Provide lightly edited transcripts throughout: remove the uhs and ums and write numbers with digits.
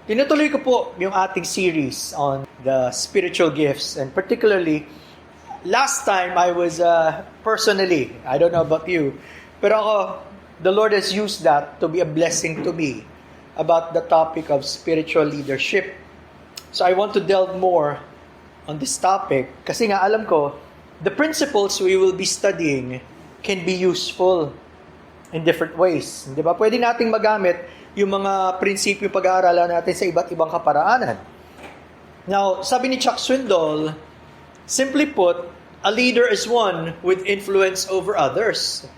Tinutuloy ko po yung ating series on the spiritual gifts, and particularly, last time I was personally, I don't know about you, pero ako, the Lord has used that to be a blessing to me about the topic of spiritual leadership. So I want to delve more on this topic kasi nga alam ko, the principles we will be studying can be useful in different ways. Di ba? Pwede nating magamit yung mga prinsipyo pag-aaralan natin sa iba't ibang kaparaanan. Now, sabi ni Chuck Swindoll, simply put, a leader is one with influence over others.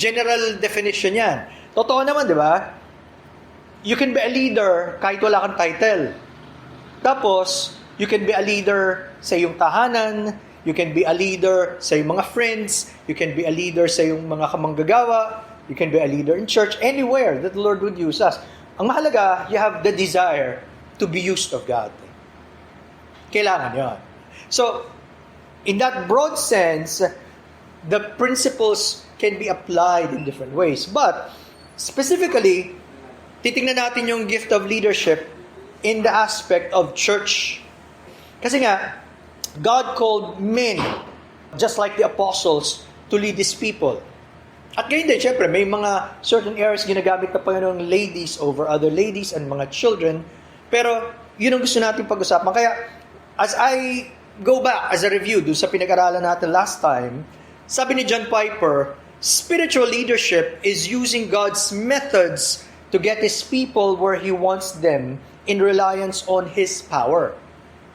General definition yan. Totoo naman, di ba? You can be a leader kahit wala kang title. Tapos, you can be a leader sa iyong tahanan, you can be a leader sa iyong mga friends, you can be a leader sa iyong mga kamanggagawa, you can be a leader in church, anywhere that the Lord would use us. Ang mahalaga, you have the desire to be used of God. Kailangan yun. So, in that broad sense, the principles can be applied in different ways. But, specifically, titingnan natin yung gift of leadership in the aspect of church. Kasi nga, God called men, just like the apostles, to lead His people. At ngayon din, syempre, may mga certain areas ginagamit na Panginoon ladies over other ladies and mga children. Pero, yun ang gusto natin pag-usapan. Kaya, as I go back as a review dun sa pinag-aralan natin last time, sabi ni John Piper, spiritual leadership is using God's methods to get His people where He wants them in reliance on His power.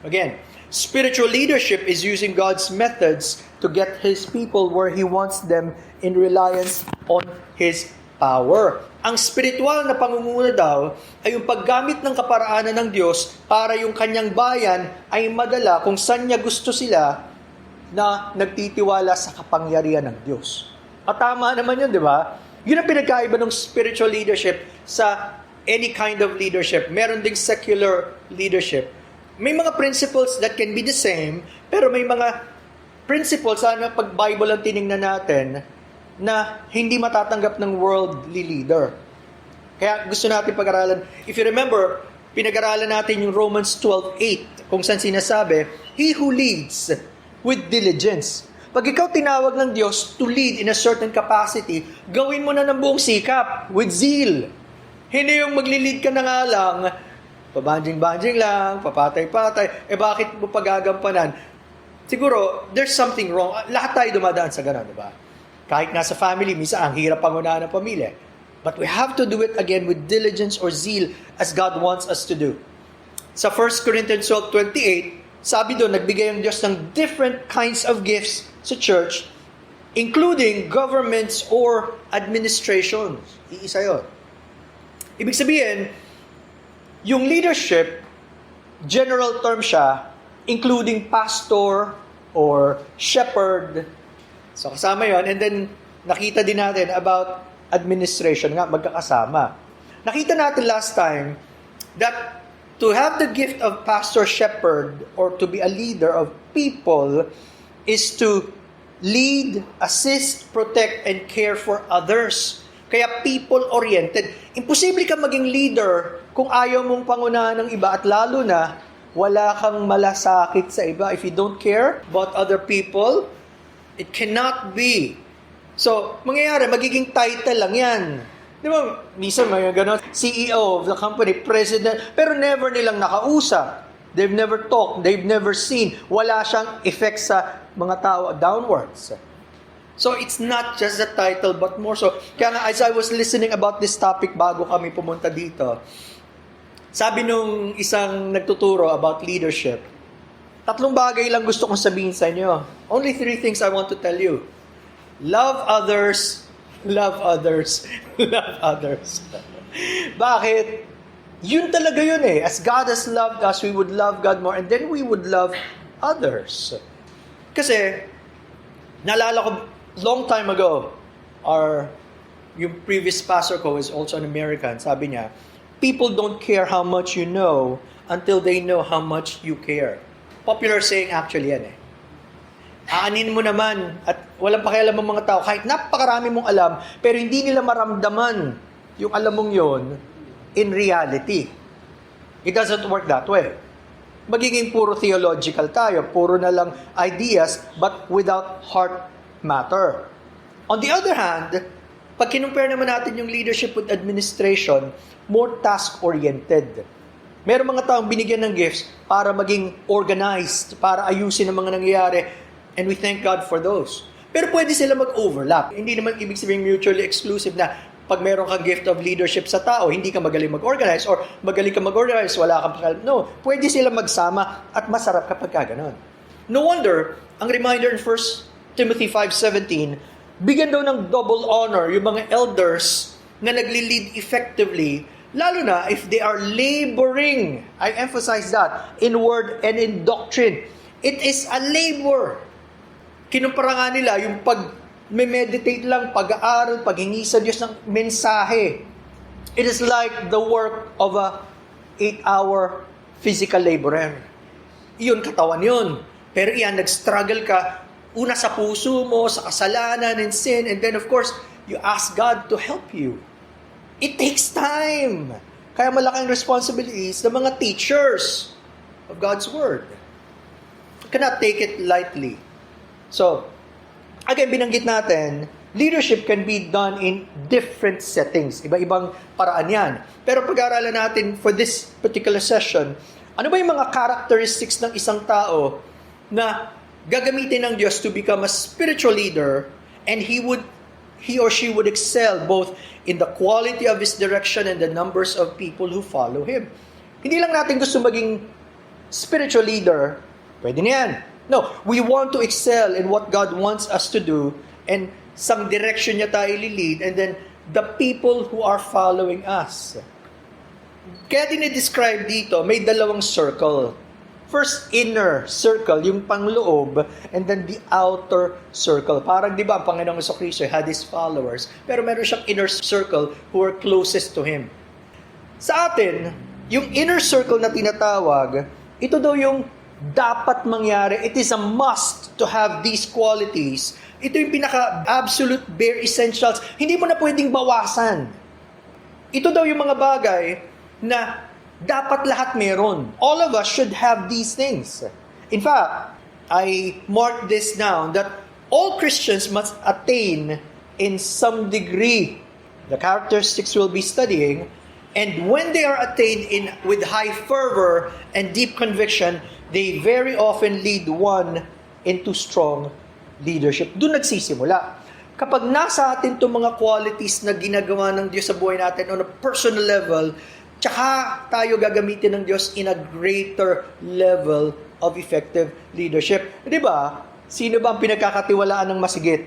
Again, spiritual leadership is using God's methods to get His people where He wants them in reliance on His power. Ang spiritual na pangunguna daw ay yung paggamit ng kaparaanan ng Diyos para yung kanyang bayan ay madala kung saan niya gusto sila na nagtitiwala sa kapangyarihan ng Diyos. At tama naman yun, di ba? Yun ang pinagkaiba ng spiritual leadership sa any kind of leadership. Meron ding secular leadership. May mga principles that can be the same, pero may mga principles, sana pag Bible ang tinignan natin, na hindi matatanggap ng worldly leader. Kaya gusto natin pag-aralan. If you remember, pinag-aralan natin yung Romans 12:8, kung saan sinasabi, He who leads with diligence. Pag ikaw tinawag ng Diyos to lead in a certain capacity, gawin mo na ng buong sikap, with zeal. Hindi yung maglilid ka na nga lang, pabanjing-banjing lang, papatay-patay, bakit mo pagagampanan? Siguro, there's something wrong. Lahat tayo dumadaan sa gano'n, di ba? Kahit nasa family, minsan ang hirap pangunahan ng pamilya. But we have to do it again with diligence or zeal as God wants us to do. Sa 1 Corinthians 12:28, sabi doon, nagbigay ang Diyos ng different kinds of gifts sa church, including governments or administrations. Iisa yun. Ibig sabihin, yung leadership, general term siya, including pastor or shepherd. So kasama yon. And then nakita din natin about administration nga, magkakasama. Nakita natin last time that to have the gift of pastor shepherd or to be a leader of people is to lead, assist, protect, and care for others. Kaya people-oriented. Imposible ka maging leader kung ayaw mong pangunahan ng iba at lalo na wala kang malasakit sa iba. If you don't care about other people, it cannot be. So, mangyayari, magiging title lang yan. Di ba, minsan may gano'n, CEO of the company, president, pero never nilang nakausap. They've never talked, they've never seen. Wala siyang effect sa mga tao downwards. So, it's not just the title, but more so. Kaya nga, as I was listening about this topic bago kami pumunta dito, sabi nung isang nagtuturo about leadership, 3 bagay lang gusto kong sabihin sa inyo. Only 3 things I want to tell you. Love others, love others, love others. Bakit? Yun talaga yun eh. As God has loved us, we would love God more and then we would love others. Kasi, naalala ko, long time ago, yung previous pastor ko is also an American, sabi niya, people don't care how much you know until they know how much you care. Popular saying actually yan eh. Aanin mo naman at walang pakialam ng mga tao, kahit napakarami mong alam, pero hindi nila maramdaman yung alam mong yon in reality. It doesn't work that way. Magiging puro theological tayo, puro na lang ideas, but without heart matter. On the other hand, pag kinumpare naman natin yung leadership with administration, more task-oriented. Merong mga taong binigyan ng gifts para maging organized, para ayusin ang mga nangyayari, and we thank God for those. Pero pwede sila mag-overlap. Hindi naman ibig sabihin mutually exclusive na pag meron kang gift of leadership sa tao, hindi ka magaling mag-organize, or magaling ka mag-organize, wala kang pakal. No, pwede sila magsama at masarap kapag kaganon. No wonder, ang reminder in 1 Timothy 5:17, bigyan daw ng double honor yung mga elders na nagli-lead effectively, lalo na if they are laboring, I emphasize that, in word and in doctrine. It is a labor. Kinumpara nga nila yung pag-meditate lang, pag-aaral, paghingi sa Diyos ng mensahe. It is like the work of a 8-hour physical laborer. Iyon, katawan yun. Pero iyan, nag-struggle ka, una sa puso mo, sa kasalanan and sin, and then of course, you ask God to help you. It takes time. Kaya malaking responsibilities ng mga teachers of God's Word. You cannot take it lightly. So, again, binanggit natin, leadership can be done in different settings. Iba-ibang paraan yan. Pero pag-aaralan natin for this particular session, ano ba yung mga characteristics ng isang tao na gagamitin ng Diyos to become a spiritual leader, and he or she would excel both in the quality of his direction and the numbers of people who follow him. Hindi lang natin gusto maging spiritual leader, pwede na yan. No, we want to excel in what God wants us to do, and sang direction niya tayo lead, and then the people who are following us. Kaya dinidescribe dito, may dalawang circle. First, inner circle, yung pangloob, and then the outer circle. Parang di ba, ang Panginoong Jesucristo had his followers, pero meron siyang inner circle who are closest to him. Sa atin, yung inner circle na tinatawag, ito daw yung dapat mangyari. It is a must to have these qualities. Ito yung pinaka-absolute bare essentials. Hindi mo na pwedeng bawasan. Ito daw yung mga bagay na dapat lahat meron. All of us should have these things. In fact, I marked this down that all Christians must attain in some degree the characteristics we'll be studying, and when they are attained with high fervor and deep conviction, they very often lead one into strong leadership. Doon nagsisimula. Kapag nasa atin itong mga qualities na ginagawa ng Diyos sa buhay natin on a personal level, tsaka tayo gagamitin ng Diyos in a greater level of effective leadership. Di ba? Sino ba ang pinagkakatiwalaan ng masigit?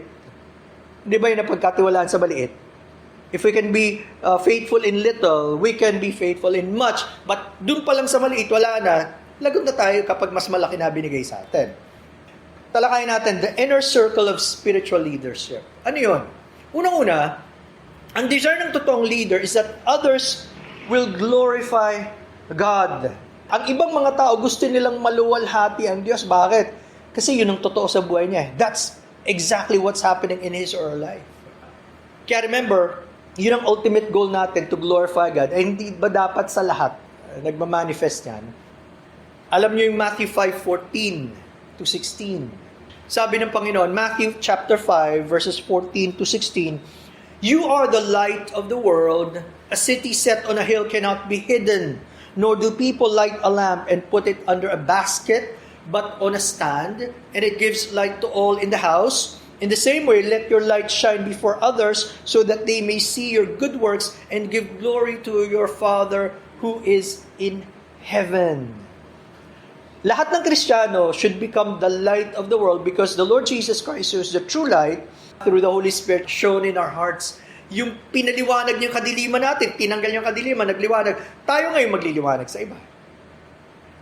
Di ba yung napagkatiwalaan sa maliit? If we can be faithful in little, we can be faithful in much. But dun pa lang sa maliit, wala na. Lagot na tayo kapag mas malaki na binigay sa atin. Talakayin natin, the inner circle of spiritual leadership. Ano yun? Unang-una, ang desire ng totoong leader is that others will glorify God. Ang ibang mga tao gusto nilang maluwalhati ang Diyos. Bakit? Kasi yun ang totoo sa buhay niya. That's exactly what's happening in his or her life. Kaya remember, yun ang ultimate goal natin, to glorify God. Ay hindi ba dapat sa lahat nagmamanifest yan? Alam niyo yung Matthew 5:14 to 16. Sabi ng Panginoon, Matthew chapter 5 verses 14 to 16, "You are the light of the world. A city set on a hill cannot be hidden, nor do people light a lamp and put it under a basket, but on a stand, and it gives light to all in the house. In the same way, let your light shine before others, so that they may see your good works and give glory to your Father who is in heaven." Lahat ng Kristiyano should become the light of the world, because the Lord Jesus Christ, who is the true light, through the Holy Spirit shown in our hearts, yung pinaliwanag niyang kadiliman natin, tinanggal niyang kadiliman, nagliwanag, tayo ngayon magliliwanag sa iba.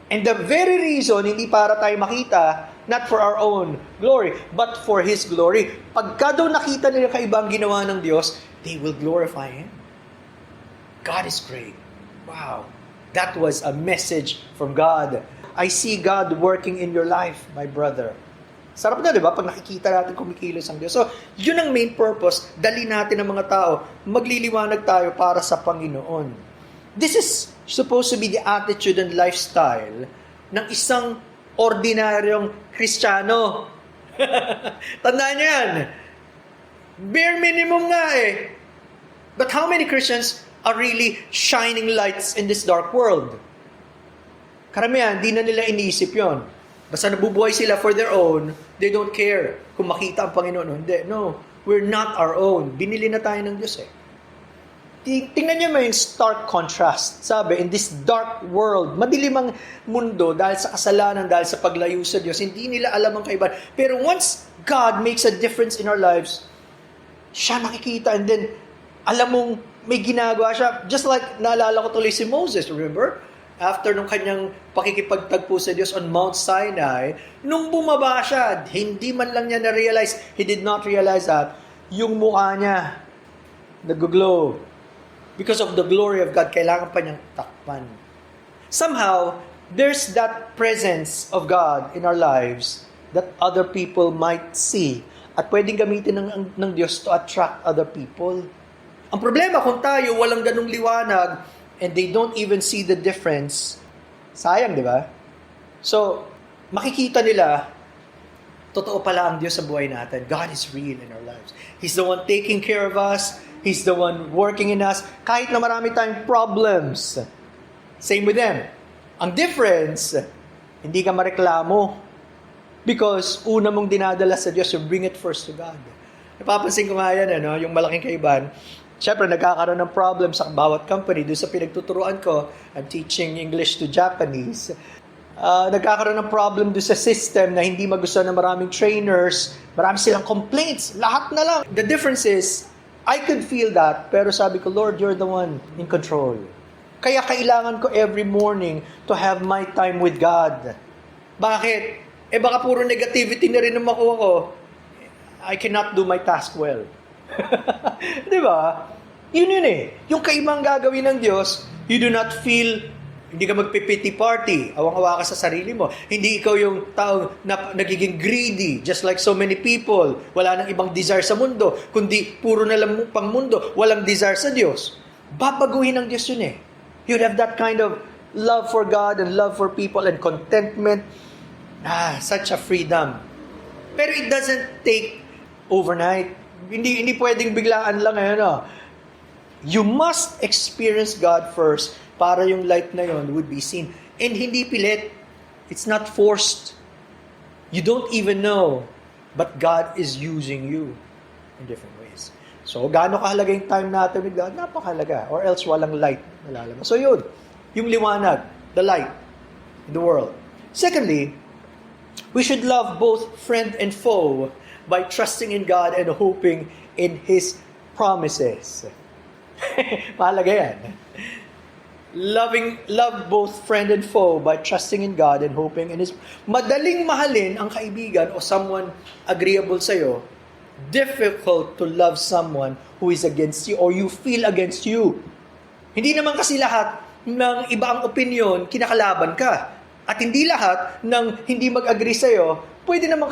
And the very reason, hindi para tayo makita, not for our own glory, but for His glory. Pagka daw nakita nila kaiba ang ginawa ng Diyos, they will glorify Him. God is great. Wow. That was a message from God. I see God working in your life, my brother. Sarap na, di ba? Pag nakikita natin kumikilos ang Diyos. So, yun ang main purpose. Dali natin ang mga tao. Magliliwanag tayo para sa Panginoon. This is supposed to be the attitude and lifestyle ng isang ordinaryong Kristiyano. Tandaan niyo yan. Bare minimum nga eh. But how many Christians are really shining lights in this dark world? Karamihan, di na nila iniisip yon. Basta nabubuhay sila for their own, they don't care kung makita ang Panginoon. Hindi, no. We're not our own. Binili na tayo ng Diyos eh. Tingnan niyo mo yung stark contrast. Sabi, in this dark world, madilim ang mundo dahil sa kasalanan, dahil sa paglayo sa Diyos. Hindi nila alam ang kaibahan. Pero once God makes a difference in our lives, siya nakikita and then alam mong may ginagawa siya. Just like naalala ko tuloy si Moses, remember? After nung kanyang pakikipagtagpo sa Diyos on Mount Sinai, nung bumaba siya, hindi man lang niya na-realize, he did not realize that, yung mukha niya, nag-glow. Because of the glory of God, kailangan pa niyang takpan. Somehow, there's that presence of God in our lives that other people might see at pwedeng gamitin ng Diyos to attract other people. Ang problema kung tayo walang ganung liwanag and they don't even see the difference, sayang, di ba? So, makikita nila, totoo pala ang Diyos sa buhay natin. God is real in our lives. He's the one taking care of us. He's the one working in us. Kahit na marami tayong problems. Same with them. Ang difference, hindi ka mareklamo. Because una mong dinadala sa Diyos, you bring it first to God. Napapansin ko nga yan, yung malaking kaibahan. Siyempre, nagkakaroon ng problem sa bawat company. Doon sa pinagtuturuan ko, I'm teaching English to Japanese. Nagkakaroon ng problem doon sa system na hindi magustuhan ng maraming trainers. Marami silang complaints. Lahat na lang. The difference is, I could feel that, pero sabi ko, Lord, you're the one in control. Kaya kailangan ko every morning to have my time with God. Bakit? Baka puro negativity na rin ang makuha ko. I cannot do my task well. Di ba? Yun eh. Yung kaibang gagawin ng Diyos, you do not feel, hindi ka magpipity party, awang-awa ka sa sarili mo. Hindi ikaw yung tao na nagiging greedy, just like so many people. Wala nang ibang desire sa mundo, kundi puro na lang pang mundo, walang desire sa Diyos. Babaguhin ng Diyos yun eh. You'd have that kind of love for God and love for people and contentment. Such a freedom. Pero it doesn't take overnight. Hindi pwedeng biglaan lang You must experience God first para yung light na yon would be seen. And hindi pilit. It's not forced. You don't even know, but God is using you in different ways. So, gaano kahalaga yung time natin with God? Napakahalaga. Or else walang light na lalabas. So yun, yung liwanag, the light in the world. Secondly, we should love both friend and foe by trusting in God and hoping in His promises. Mahalaga yan. Love both friend and foe by trusting in God and hoping in His... Madaling mahalin ang kaibigan o someone agreeable sa'yo. Difficult to love someone who is against you or you feel against you. Hindi naman kasi lahat ng iba ang opinion, kinakalaban ka. At hindi lahat ng hindi mag-agree sa'yo, pwede naman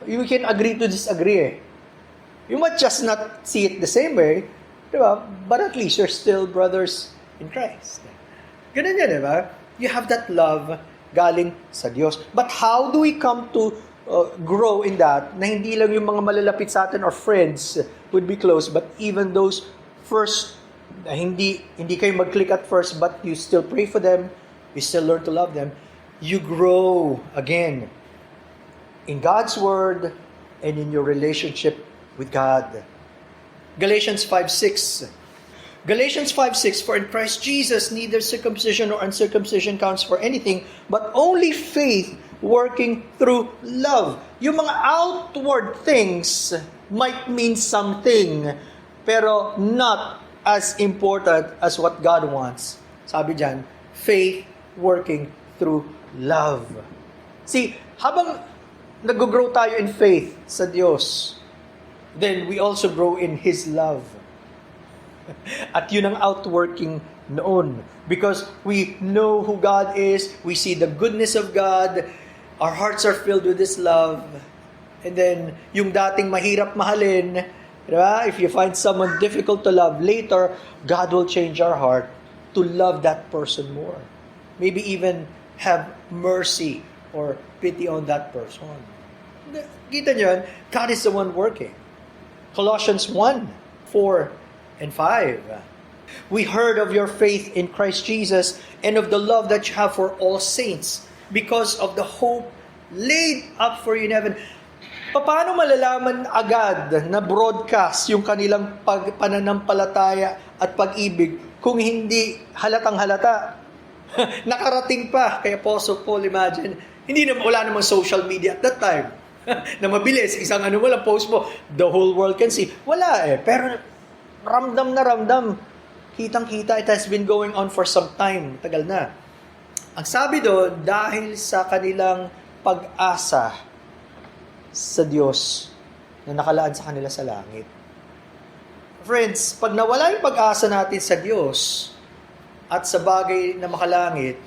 you can agree to disagree eh. You might just not see it the same way, diba? But at least you're still brothers in Christ. Ganun yan, diba? You have that love galing sa Diyos. But how do we come to grow in that, na hindi lang yung mga malalapit sa atin or friends would be close, but even those first, hindi kayo mag-click at first, but you still pray for them, you still learn to love them, you grow again in God's Word and in your relationship with God. Galatians 5:6. Galatians 5:6, for in Christ Jesus neither circumcision nor uncircumcision counts for anything, but only faith working through love. Yung mga outward things might mean something, pero not as important as what God wants. Sabi dyan, faith working through love. See, habang nag-grow tayo in faith sa Diyos, then we also grow in His love. At yun ang outworking noon. Because we know who God is, we see the goodness of God, our hearts are filled with His love. And then, yung dating mahirap mahalin, diba? If you find someone difficult to love, later, God will change our heart. to love that person more. Maybe even have mercy or pity on that person. Kita nyo, God is the one working. Colossians 1:4 and 5. We heard of your faith in Christ Jesus and of the love that you have for all saints because of the hope laid up for you in heaven. Paano malalaman agad na broadcast yung kanilang pananampalataya at pag-ibig kung hindi halatang halata? Nakarating pa kay Apostle Paul, imagine. Wala namang social media at that time. Na mabilis, isang mo lang post mo, the whole world can see. Wala eh. Pero ramdam na ramdam. Kitang-kita, it has been going on for some time. Tagal na. Ang sabi doon, dahil sa kanilang pag-asa sa Diyos na nakalaan sa kanila sa langit. Friends, pag nawala yung pag-asa natin sa Diyos at sa bagay na makalangit,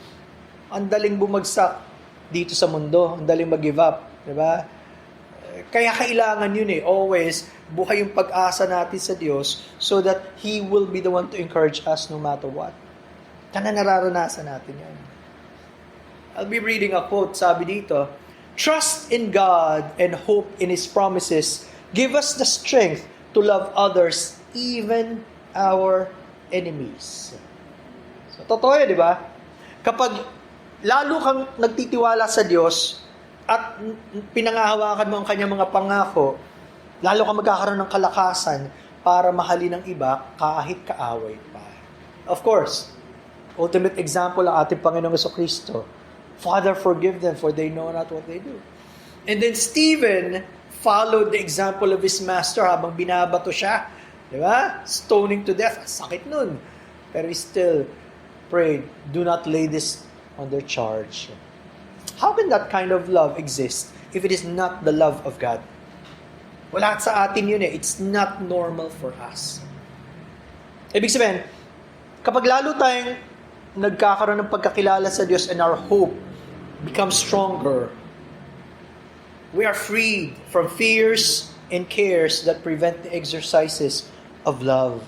ang daling bumagsak dito sa mundo, ang daling mag-give up, di ba? Kaya kailangan yun always buhay yung pag-asa natin sa Diyos so that He will be the one to encourage us no matter what. Kana nararanasan natin yan. I'll be reading a quote, sabi dito, trust in God and hope in His promises give us the strength to love others, even our enemies. So, totoo yun, di ba? Kapag lalo kang nagtitiwala sa Diyos at pinangahawakan mo ang kanyang mga pangako, lalo kang magkakaroon ng kalakasan para mahalin ng iba kahit kaaway pa. Of course, ultimate example ang ating Panginoong Jesucristo. Father, forgive them for they know not what they do. And then Stephen followed the example of his master habang binabato siya. Di ba? Stoning to death. Sakit nun. Pero he still prayed, do not lay this on their charge. How can that kind of love exist if it is not the love of God? Wala sa atin yun eh. It's not normal for us. Ibig sabihin, kapag lalo tayong nagkakaroon ng pagkakilala sa Diyos and our hope becomes stronger, we are freed from fears and cares that prevent the exercises of love.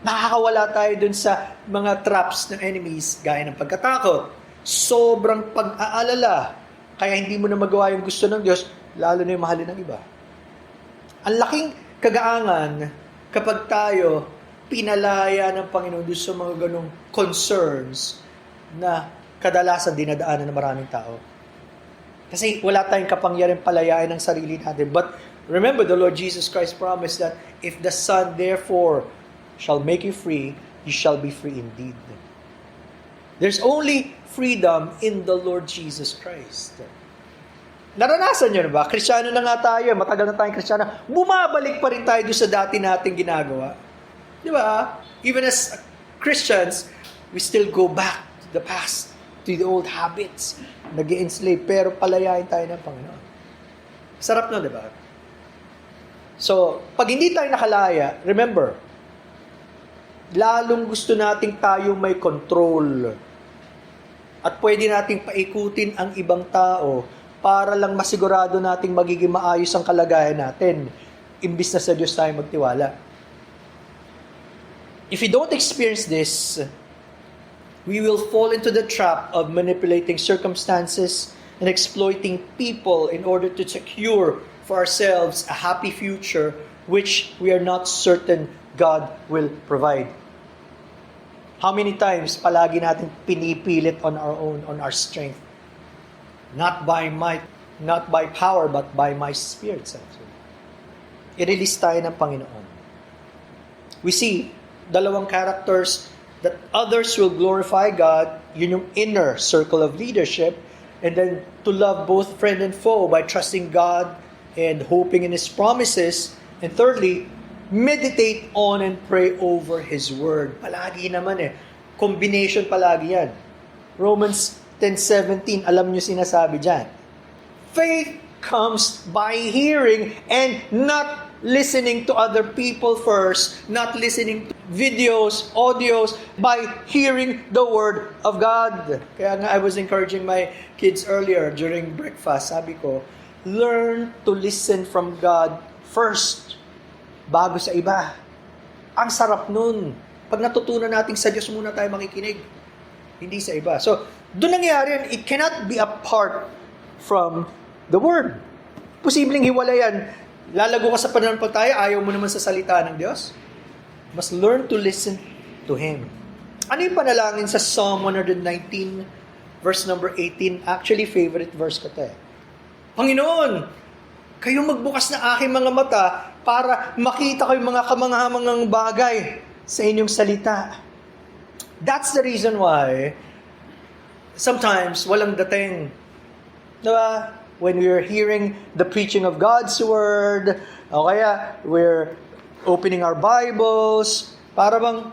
Nakakawala tayo dun sa mga traps ng enemies gaya ng pagkatakot, sobrang pag-aalala, kaya hindi mo na magawa yung gusto ng Diyos, lalo na yung mahalin ng iba. Ang laking kagaangan kapag tayo pinalaya ng Panginoon doon sa mga ganong concerns na kadalasan dinadaanan ng maraming tao. Kasi wala tayong kapangyarihan palayain ng sarili natin. But remember, the Lord Jesus Christ promised that if the Son therefore shall make you free, you shall be free indeed. There's only freedom in the Lord Jesus Christ. Naranasan nyo na ba? Kristyano na nga tayo, matagal na tayong Kristyano. Bumabalik pa rin tayo doon sa dati nating ginagawa. Di ba? Even as Christians, we still go back to the past, to the old habits. Nag-i-enslave, pero palayain tayo ng Panginoon. Sarap na, di ba? So, pag hindi tayo nakalaya, remember, lalong gusto nating tayo may control. At pwede nating paikutin ang ibang tao para lang masigurado nating magiging maayos ang kalagayan natin. Imbis na sa Diyos tayo magtiwala. If we don't experience this, we will fall into the trap of manipulating circumstances and exploiting people in order to secure for ourselves a happy future which we are not certain God will provide. How many times palagi natin pinipilit on our own, on our strength? Not by might, not by power, but by my Spirit. I-release tayo ng Panginoon. We see dalawang characters that others will glorify God, yun yung inner circle of leadership, and then to love both friend and foe by trusting God and hoping in His promises, and thirdly, meditate on and pray over His Word. Palagi naman combination palagi yan. Romans 10:17, alam nyo sinasabi dyan. Faith comes by hearing and not listening to other people first, not listening to videos, audios, by hearing the Word of God. Kaya nga I was encouraging my kids earlier during breakfast. Sabi ko, learn to listen from God first, bago sa iba. Ang sarap nun. Pag natutunan natin sa Diyos muna tayo makikinig, hindi sa iba. So, doon nangyayari yan, it cannot be apart from the Word. Posibleng hiwala yan. Lalago ka sa pananampalataya, ayaw mo naman sa salita ng Diyos. Must learn to listen to Him. Ano yung panalangin sa Psalm 119, verse number 18? Actually, favorite verse ko ito eh. Panginoon, kayo magbukas na aking mga mata para makita ko yung mga kamanghamangang bagay sa inyong salita. That's the reason why sometimes walang dating. Diba? When we're hearing the preaching of God's Word, o kaya we're opening our Bibles, para bang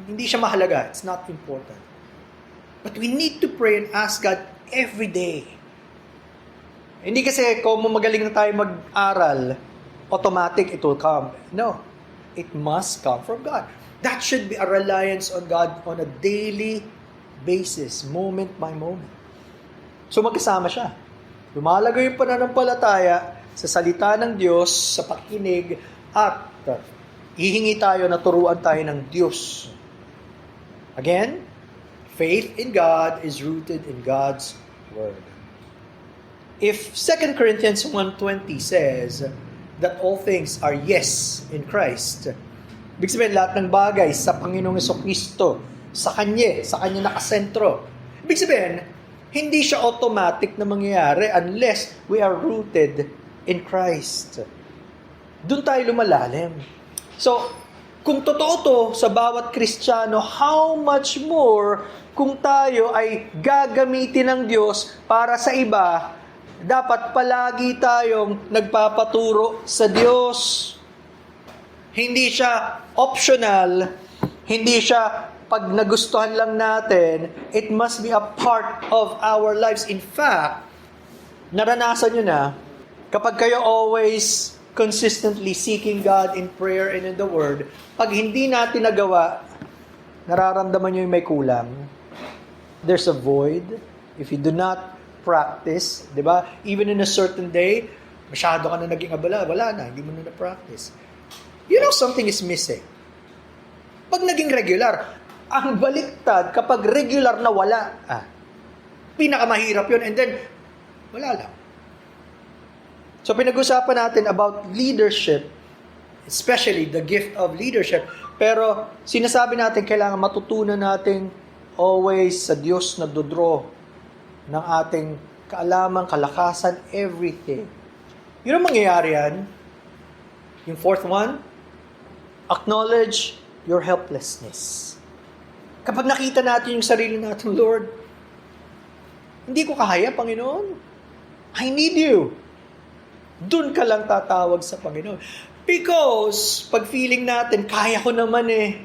hindi siya mahalaga. It's not important. But we need to pray and ask God every day. Hindi kasi kung magaling na tayo mag-aral, automatic it will come. No. It must come from God. That should be a reliance on God on a daily basis, moment by moment. So magkasama siya. Lumalago yung pananampalataya sa salita ng Diyos, sa pakikinig, at hihingi tayo na turuan tayo ng Diyos. Again, faith in God is rooted in God's Word. If 2 Corinthians 1:20 says that all things are yes in Christ, ibig sabihin lahat ng bagay sa Panginoong Jesucristo, sa Kanya nakasentro. Ibig sabihin, hindi siya automatic na mangyayari unless we are rooted in Christ. Doon tayo lumalalim. So, kung totoo to sa bawat Kristiyano, how much more kung tayo ay gagamitin ng Diyos para sa iba, dapat palagi tayong nagpapaturo sa Diyos. Hindi siya optional, hindi siya pag nagustuhan lang natin, it must be a part of our lives. In fact, naranasan nyo na, kapag kayo always consistently seeking God in prayer and in the Word, pag hindi natin nagawa, nararamdaman nyo yung may kulang. There's a void. If you do not practice, di ba? Even in a certain day, masyado ka na naging abala, wala na, hindi mo na na-practice. You know something is missing. Pag naging regular, ang baliktad, kapag regular na wala, pinakamahirap yun, and then, wala lang. So, pinag-usapan natin about leadership, especially the gift of leadership, pero sinasabi natin, kailangan matutunan natin always sa Diyos na dodraw ng ating kaalaman, kalakasan, everything. Yun ang mangyayari yan. Yung fourth one, acknowledge your helplessness. Kapag nakita natin yung sarili natin, Lord, hindi ko kaya, Panginoon. I need you. Doon ka lang tatawag sa Panginoon. Because, pag feeling natin, kaya ko naman eh.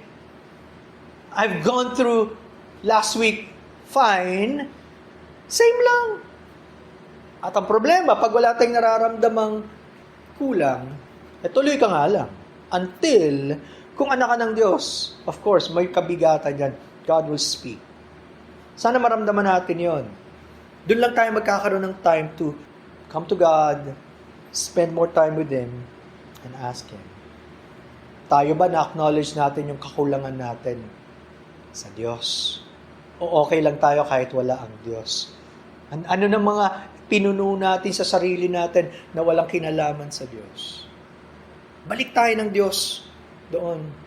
I've gone through last week, fine. Same lang. At ang problema, pag wala tayong nararamdamang kulang, tuloy ka nga lang. Until, kung anak ka ng Diyos, of course, may kabigatan yan. God will speak. Sana maramdaman natin yon. Doon lang tayo magkakaroon ng time to come to God, spend more time with Him, and ask Him. Tayo ba na-acknowledge natin yung kakulangan natin sa Diyos? O okay lang tayo kahit wala ang Diyos? Ano ng mga pinuno natin sa sarili natin na walang kinalaman sa Diyos? Balik tayo ng Diyos doon.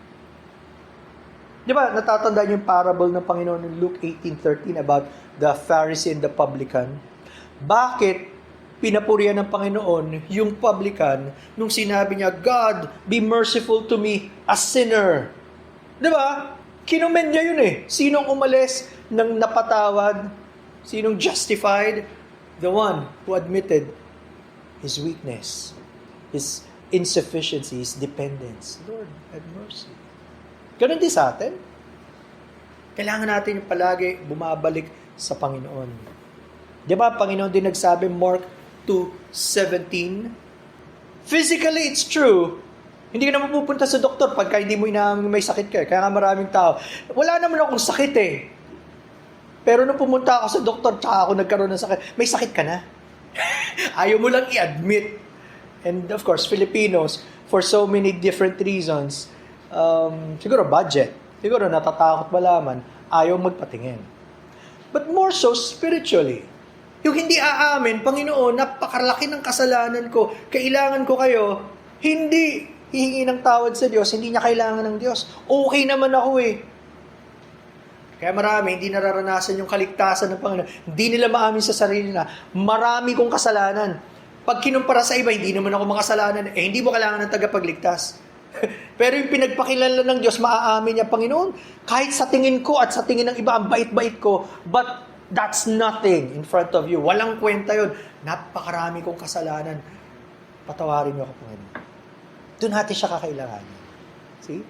Di ba, natatandaan yung parable ng Panginoon in Luke 18:13 about the Pharisee and the publican? Bakit pinapurihan ng Panginoon yung publican nung sinabi niya, God, be merciful to me, a sinner? Di ba? Kinomen niya yun eh. Sinong umalis ng napatawad? Sinong justified? The one who admitted his weakness, his insufficiency, his dependence. Lord, have mercy. Ganun din sa atin. Kailangan natin yung palagi bumabalik sa Panginoon. Di ba, Panginoon din nagsabi, Mark 2:17, physically, it's true. Hindi ka naman pupunta sa doktor pagka hindi mo inaamang may sakit ka. Kaya nga maraming tao, wala naman akong sakit eh. Pero nung pumunta ako sa doktor, tsaka ako nagkaroon ng sakit, may sakit ka na. Ayaw mo lang i-admit. And of course, Filipinos, for so many different reasons, siguro budget. Siguro natatakot malaman, ayaw magpatingin. But more so spiritually. Yung hindi aamin, Panginoon, napakalaki ng kasalanan ko, kailangan ko kayo, hindi hihingi ng tawad sa Diyos, hindi niya kailangan ng Diyos. Okay naman ako eh. Kaya marami, hindi nararanasan yung kaligtasan ng Panginoon. Hindi nila maamin sa sarili na, marami kong kasalanan. Pag kinumpara sa iba, hindi naman ako makasalanan. Hindi mo kailangan ng tagapagligtas. Pero yung pinagpakilala ng Diyos, maaamin niya, Panginoon, kahit sa tingin ko at sa tingin ng iba, ang bait-bait ko, but that's nothing in front of you. Walang kwenta yun. Napakarami kong kasalanan. Patawarin niyo ako, Panginoon. Doon natin siya kakailanganin. See?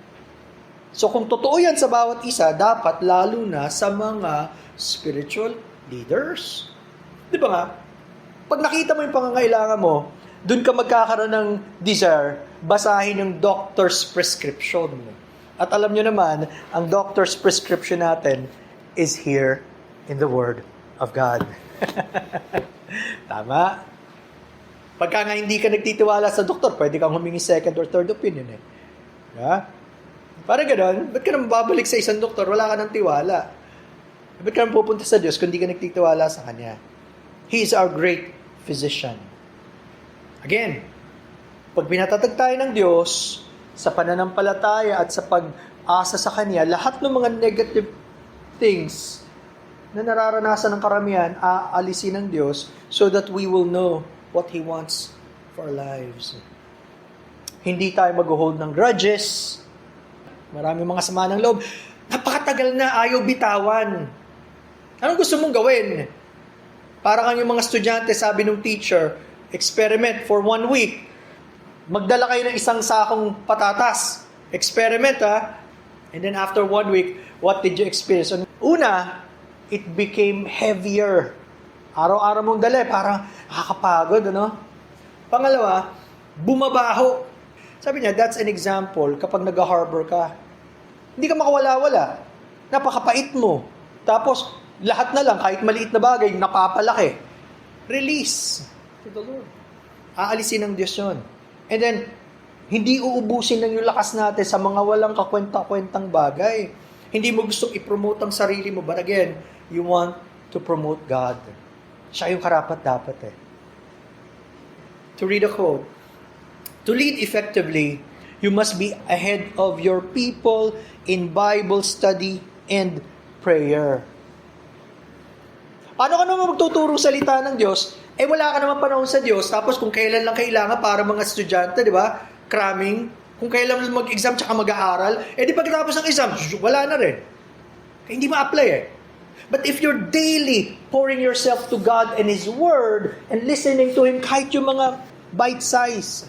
So kung totoo yan sa bawat isa, dapat lalo na sa mga spiritual leaders. Di ba nga? Pag nakita mo yung pangangailangan mo, doon ka magkakaroon ng desire, basahin yung doctor's prescription. At alam nyo naman, ang doctor's prescription natin is here in the Word of God. Tama? Pagka nga hindi ka nagtitiwala sa doktor, pwede kang humingi second or third opinion eh. Yeah? Parang gano'n, ba't ka naman babalik sa isang doktor, wala ka ng tiwala? Ba't ka naman pupunta sa Diyos kung hindi ka nagtitiwala sa Kanya? He is our great physician. Again, pag binatatag tayo ng Diyos, sa pananampalataya at sa pag-asa sa Kanya, lahat ng mga negative things na nararanasan ng karamihan, aalisin ng Diyos so that we will know what He wants for our lives. Hindi tayo mag-hold ng grudges. Maraming mga sama ng loob. Napakatagal na, ayaw bitawan. Anong gusto mong gawin? Para kang yung mga estudyante, sabi ng teacher, experiment for 1 week. Magdala kayo ng isang sakong patatas. Experiment, ha? And then after 1 week, what did you experience? Una, it became heavier. Araw-araw mong dala, parang nakakapagod, ano? Pangalawa, bumabaho. Sabi niya, that's an example kapag nag-harbor ka. Hindi ka makawala-wala. Napakapait mo. Tapos, lahat na lang, kahit maliit na bagay, napapalaki. Release to the Lord. Aalisin ng Diyos yun. And then, hindi uubusin ng yung lakas natin sa mga walang kakwenta-kwentang bagay. Hindi mo gustong i-promote ang sarili mo. But again, you want to promote God. Siya yung karapat-dapat eh. To read a quote, to lead effectively, you must be ahead of your people in Bible study and prayer. Paano ka naman magtuturo salita ng Diyos? Wala ka naman panahon sa Diyos, tapos kung kailan lang kailangan para mga estudyante, di ba? Cramming. Kung kailan lang mag-exam tsaka mag-aaral, di pagkatapos ng exam, wala na rin. Kaya hindi ma-apply eh. But if you're daily pouring yourself to God and His Word and listening to Him, kahit yung mga bite size,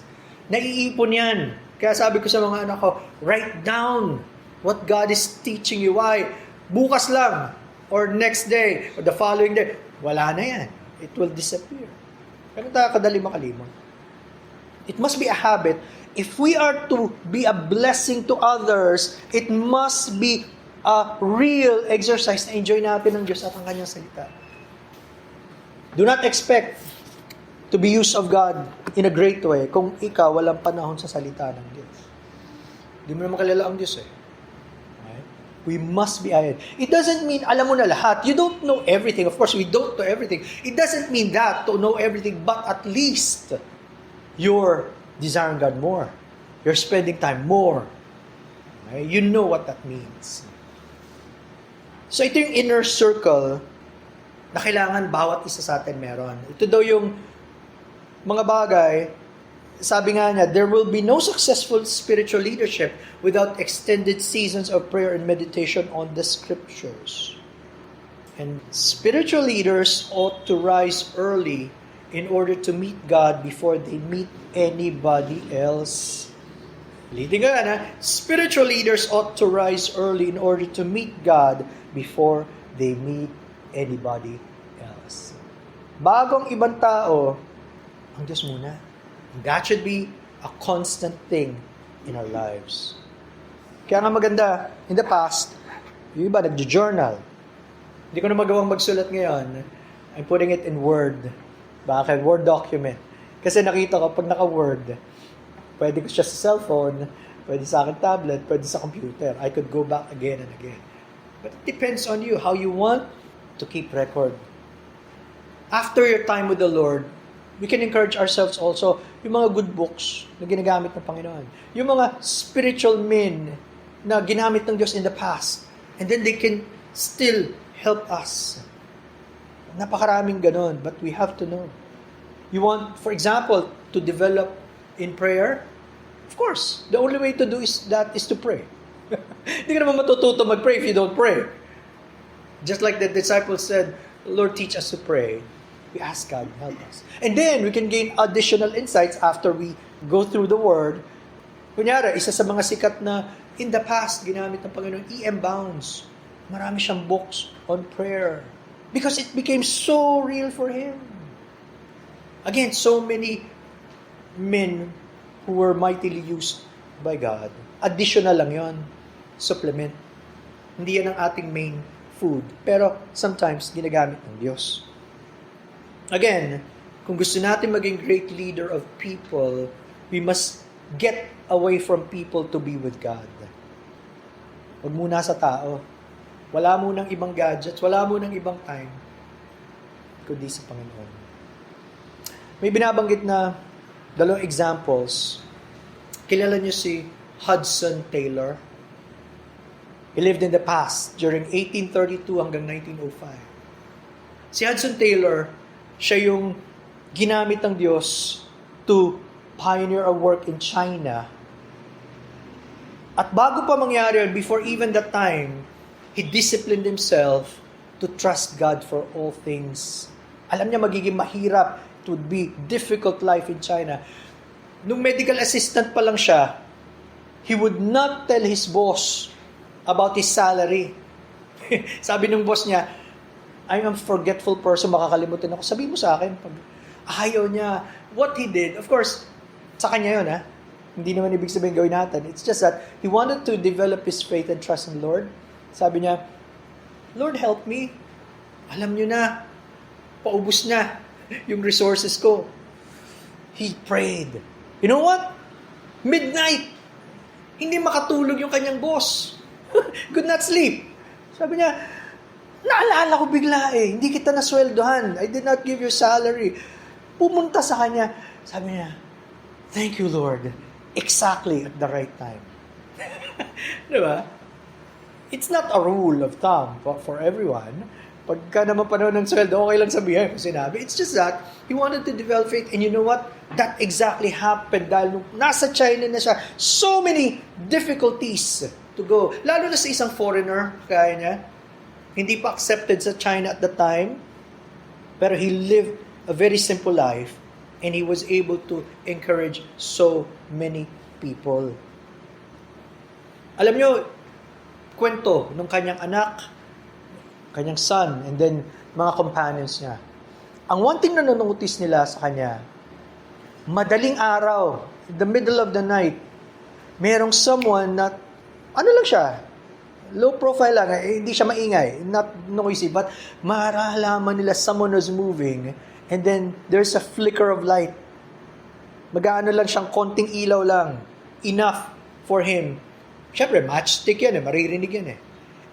naiipon yan. Kaya sabi ko sa mga anak ko, write down what God is teaching you. Why? Bukas lang, or next day, or the following day, wala na yan. It will disappear. Ganun tayo kadali makalimot. It must be a habit. If we are to be a blessing to others, it must be a real exercise na enjoy natin ng Diyos at ang Kanyang salita. Do not expect to be used of God in a great way kung ikaw walang panahon sa salita ng Diyos. Hindi mo naman kilala ang Diyos eh. Right? We must be ahead. It doesn't mean alam mo na lahat. You don't know everything. Of course, we don't know everything. It doesn't mean that to know everything, but at least you're desiring God more. You're spending time more. Right? You know what that means. So ito yung inner circle na kailangan bawat isa sa atin meron. Ito daw yung mga bagay, sabi nga niya, there will be no successful spiritual leadership without extended seasons of prayer and meditation on the Scriptures. And spiritual leaders ought to rise early in order to meet God before they meet anybody else. Ulitin ko yan, ha? Spiritual leaders ought to rise early in order to meet God before they meet anybody else. Bagong ibang tao, ang Diyos muna. And that should be a constant thing in our lives. Kaya nga maganda, in the past, yung iba nag-journal. Hindi ko na magawang magsulat ngayon. I'm putting it in Word. Bakit? Word document. Kasi nakita ko, pag naka-Word, pwede ko siya sa cellphone, Pwede sa akin tablet, pwede sa computer. I could go back again and again. But it depends on you, how you want to keep record. After your time with the Lord, we can encourage ourselves also yung mga good books na ginagamit ng Panginoon. Yung mga spiritual men na ginamit ng Diyos in the past. And then they can still help us. Napakaraming ganon, but we have to know. You want, for example, to develop in prayer? Of course, the only way to do is to pray. Hindi ka naman matututo mag-pray if you don't pray. Just like the disciples said, Lord, teach us to pray. We ask God, help us. And then, we can gain additional insights after we go through the Word. Kunyari, isa sa mga sikat na in the past, ginamit ng Panginoon, E.M. Bounds. Marami siyang books on prayer. Because it became so real for him. Again, so many men who were mightily used by God. Additional lang yon, supplement. Hindi yan ang ating main food. Pero sometimes, ginagamit ng Diyos. Again, kung gusto natin maging great leader of people, we must get away from people to be with God. Huwag muna sa tao. Wala munang ibang gadgets, wala munang ibang time, kundi sa Panginoon. May binabanggit na 2 examples. Kilala niyo si Hudson Taylor. He lived in the past during 1832 hanggang 1905. Si Hudson Taylor, siya yung ginamit ng Diyos to pioneer a work in China. At bago pa mangyari yun, before even that time, he disciplined himself to trust God for all things. Alam niya magiging mahirap. It would be difficult life in China. Nung medical assistant pa lang siya, he would not tell his boss about his salary. Sabi ng boss niya, I'm a forgetful person, makakalimutan ako. Sabi mo sa akin, pag ayaw niya, what he did, of course, sa kanya yun, hindi naman ibig sabihin gawin natin. It's just that he wanted to develop his faith and trust in the Lord. Sabi niya, Lord, help me. Alam niyo na, paubos na yung resources ko. He prayed. You know what? Midnight. Hindi makatulog yung kanyang boss. Could not sleep. Sabi niya, naalala ko bigla hindi kita nasweldohan. I did not give you salary. Pumunta sa kanya. Sabi niya, thank you, Lord. Exactly at the right time. Diba? It's not a rule of thumb for everyone. Pagka naman panahon ng sweldo, okay lang sabihin kung sinabi. It's just that he wanted to develop faith. And you know what? That exactly happened dahil nung nasa China na siya, so many difficulties to go. Lalo na sa isang foreigner, kaya niya. Hindi pa accepted sa China at the time. Pero he lived a very simple life. And he was able to encourage so many people. Alam nyo, kwento ng kanyang anak, kanyang son, and then mga companions niya. Ang one thing na nanonotice nila sa kanya, madaling araw, in the middle of the night, merong someone na, ano lang siya, low profile lang, hindi siya maingay, not noisy, but maralaman nila someone was moving, and then there's a flicker of light. Mag-aano lang siyang konting ilaw lang, enough for him. Siyempre, matchstick yan, maririnig yan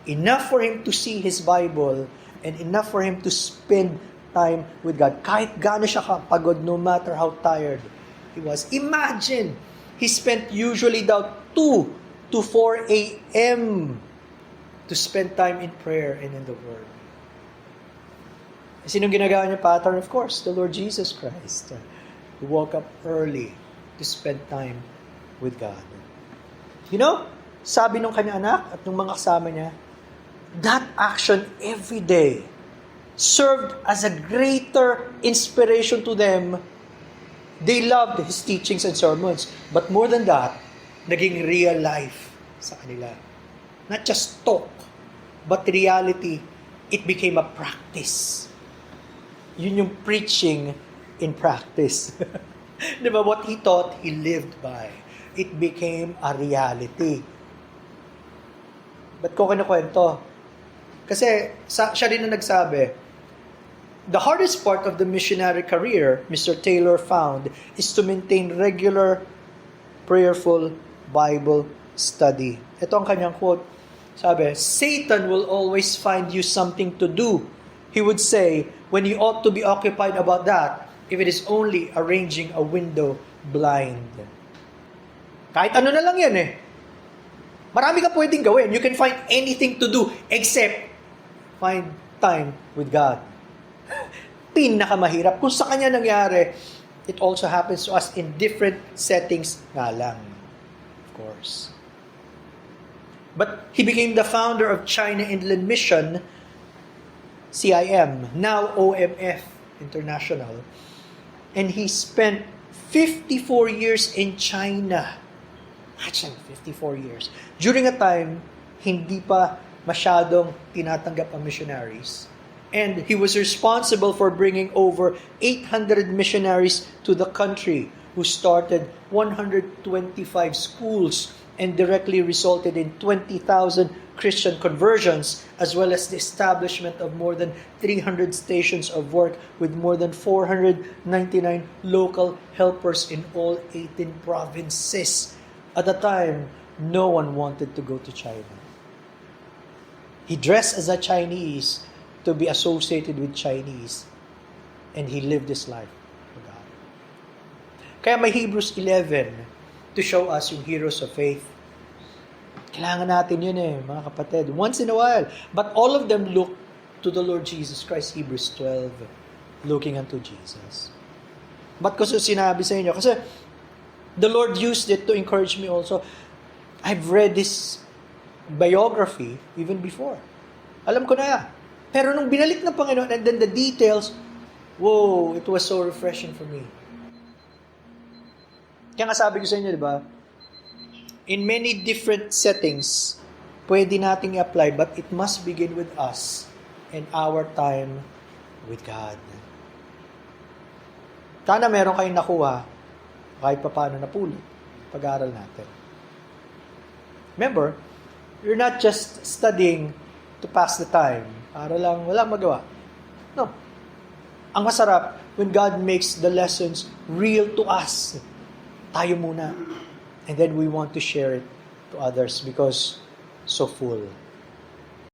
Enough for him to see his Bible and enough for him to spend time with God. Kahit gaano siya kapagod, no matter how tired he was. Imagine, he spent usually about 2 to 4 a.m. to spend time in prayer and in the Word. Sinong ginagawa niya pattern? Of course, the Lord Jesus Christ. He woke up early to spend time with God. You know, sabi nung kanyang anak at nung mga kasama niya, that action every day served as a greater inspiration to them. They loved his teachings and sermons. But more than that, naging real life sa kanila. Not just talk, but reality, it became a practice. Yun yung preaching in practice. Diba? What he taught, he lived by. It became a reality. Ba't ko kinukwento? Kasi siya rin na nagsabi, the hardest part of the missionary career, Mr. Taylor found, is to maintain regular, prayerful Bible study. Ito ang kanyang quote. Sabi, Satan will always find you something to do. He would say, when you ought to be occupied about that, if it is only arranging a window blind. Kahit ano na lang yan eh. Marami ka pwedeng gawin. You can find anything to do except find time with God. Pinakamahirap. Kung sa kanya nangyari, it also happens to us in different settings nga lang. Of course. But he became the founder of China Inland Mission, CIM, now OMF International. And he spent 54 years in China. Imagine, 54 years. During a time, hindi pa masyadong tinatanggap ang missionaries. And he was responsible for bringing over 800 missionaries to the country who started 125 schools and directly resulted in 20,000 Christian conversions, as well as the establishment of more than 300 stations of work with more than 499 local helpers in all 18 provinces. At the time, no one wanted to go to China. He dressed as a Chinese to be associated with Chinese, and he lived his life for God. Kaya may Hebrews 11 to show us yung heroes of faith. Kailangan natin yun mga kapatid. Once in a while. But all of them look to the Lord Jesus Christ. Hebrews 12, looking unto Jesus. But kasi sinabi sa inyo, kasi the Lord used it to encourage me also. I've read this biography even before. Alam ko na yan. Pero nung binalik ng Panginoon and then the details, whoa, it was so refreshing for me. Kaya nga sabi ko sa inyo, di ba? In many different settings, pwede nating i-apply, but it must begin with us and our time with God. Sana meron kayong nakuha, kahit pa paano napulot, pag-aaral natin. Remember, you're not just studying to pass the time, para lang walang magawa. No. Ang masarap, when God makes the lessons real to us, tayo muna. And then we want to share it to others because so full.